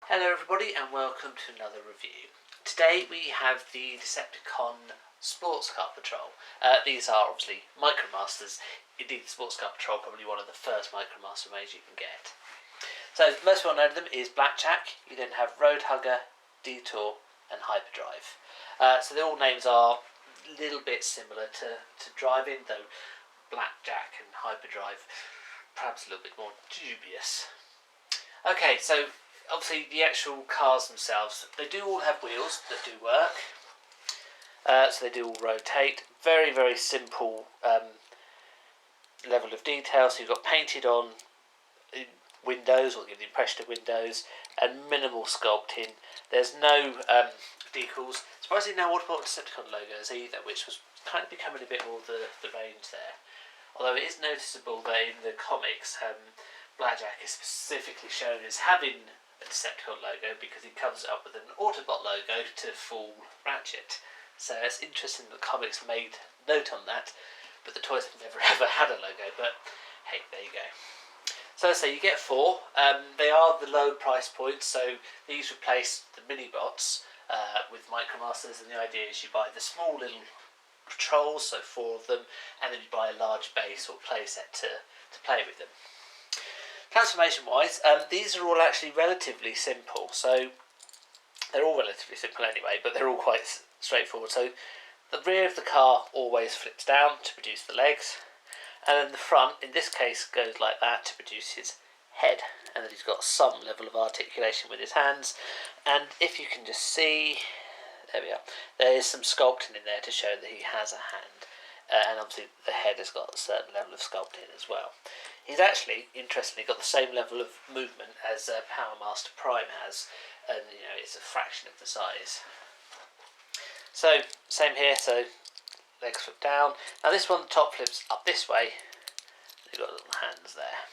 Hello everybody and welcome to another review. Today we have the Decepticon Sports Car Patrol. These are obviously Micromasters. Indeed, the Sports Car Patrol probably one of the first Micromaster raids you can get. So the most well known of them is Blackjack. You then have Roadhugger, Detour and Hyperdrive. So the all names are a little bit similar to driving, though Blackjack and Hyperdrive perhaps a little bit more dubious. Okay, so obviously the actual cars themselves, they do all have wheels that do work, so they do all rotate. Very, very simple level of detail, so you've got painted on windows, or give the impression of windows, and minimal sculpting. There's no decals, surprisingly no Autobot Decepticon logos either, which was kind of becoming a bit more the range there. Although it is noticeable that in the comics, Blackjack is specifically shown as having a Decepticon logo because he covers it up with an Autobot logo to fool Ratchet. So it's interesting that the comics made note on that, but the toys have never ever had a logo. But hey, there you go. So you get four. They are the low price points, so these replace the mini-bots with Micromasters, and the idea is you buy the small little patrols, so four of them, and then you buy a large base or playset to play with them. Transformation wise, these are all actually relatively simple, so they're all relatively simple anyway, but they're all quite straightforward. So the rear of the car always flips down to produce the legs, and then the front, in this case, goes like that to produce his head, and then he's got some level of articulation with his hands. And if you can just see, there we are, there is some sculpting in there to show that he has a hand. And obviously the head has got a certain level of sculpting as well. He's actually, interestingly, got the same level of movement as Power Master Prime has, and it's a fraction of the size. So same here, so legs flip down. Now this one, the top flips up this way. You've got little hands there.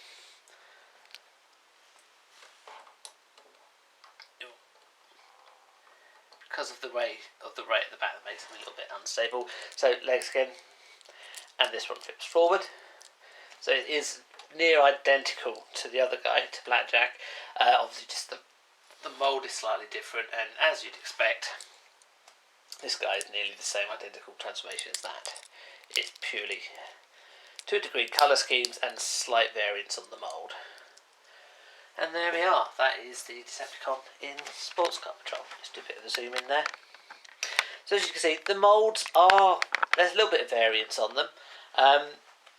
Because of the way at the back, that makes them a little bit unstable. So legs again. And this one flips forward, so it is near identical to the other guy, to Blackjack. Obviously just the mould is slightly different, and as you'd expect, this guy is nearly the same identical transformation as that. It's purely, to a degree, colour schemes and slight variants on the mould. And there we are, that is the Decepticon in Sports Car Patrol. Just do a bit of a zoom in there. So as you can see, the moulds are, there's a little bit of variance on them.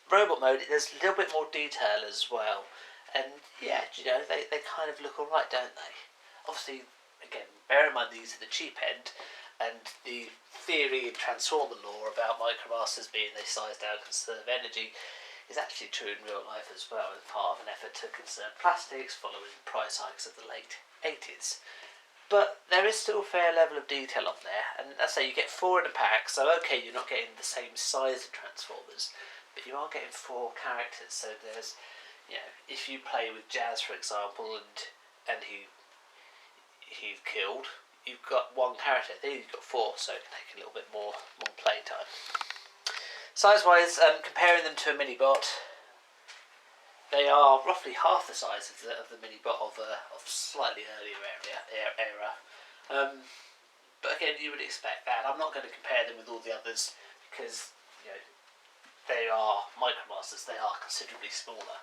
Robot mode, there's a little bit more detail as well. And yeah, they kind of look alright, don't they? Obviously, again, bear in mind these are the cheap end, and the theory in Transformer lore about Micromasters being they size down, conserve energy, is actually true in real life as well, as part of an effort to conserve plastics following the price hikes of the late 80s. But there is still a fair level of detail on there, and as I say, you get four in a pack, so okay, you're not getting the same size of Transformers, but you are getting four characters. So there's, if you play with Jazz, for example, and he's killed, you've got one character. There you've got four, so it can take a little bit more play time. Size-wise, comparing them to a mini-bot, they are roughly half the size of the mini-bot of slightly earlier era. But again, you would expect that. I'm not going to compare them with all the others because they are Micromasters. They are considerably smaller.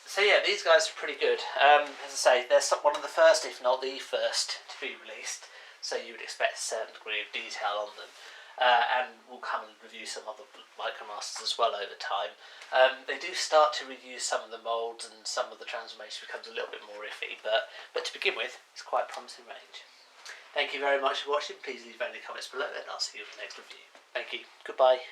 So yeah, these guys are pretty good. As I say, they're one of the first, if not the first, to be released. So you would expect a certain degree of detail on them. And we'll come and review some other Micromasters as well over time. They do start to reuse some of the moulds, and some of the transformation becomes a little bit more iffy, but to begin with, it's quite a promising range. Thank you very much for watching. Please leave any comments below, and I'll see you in the next review. Thank you. Goodbye.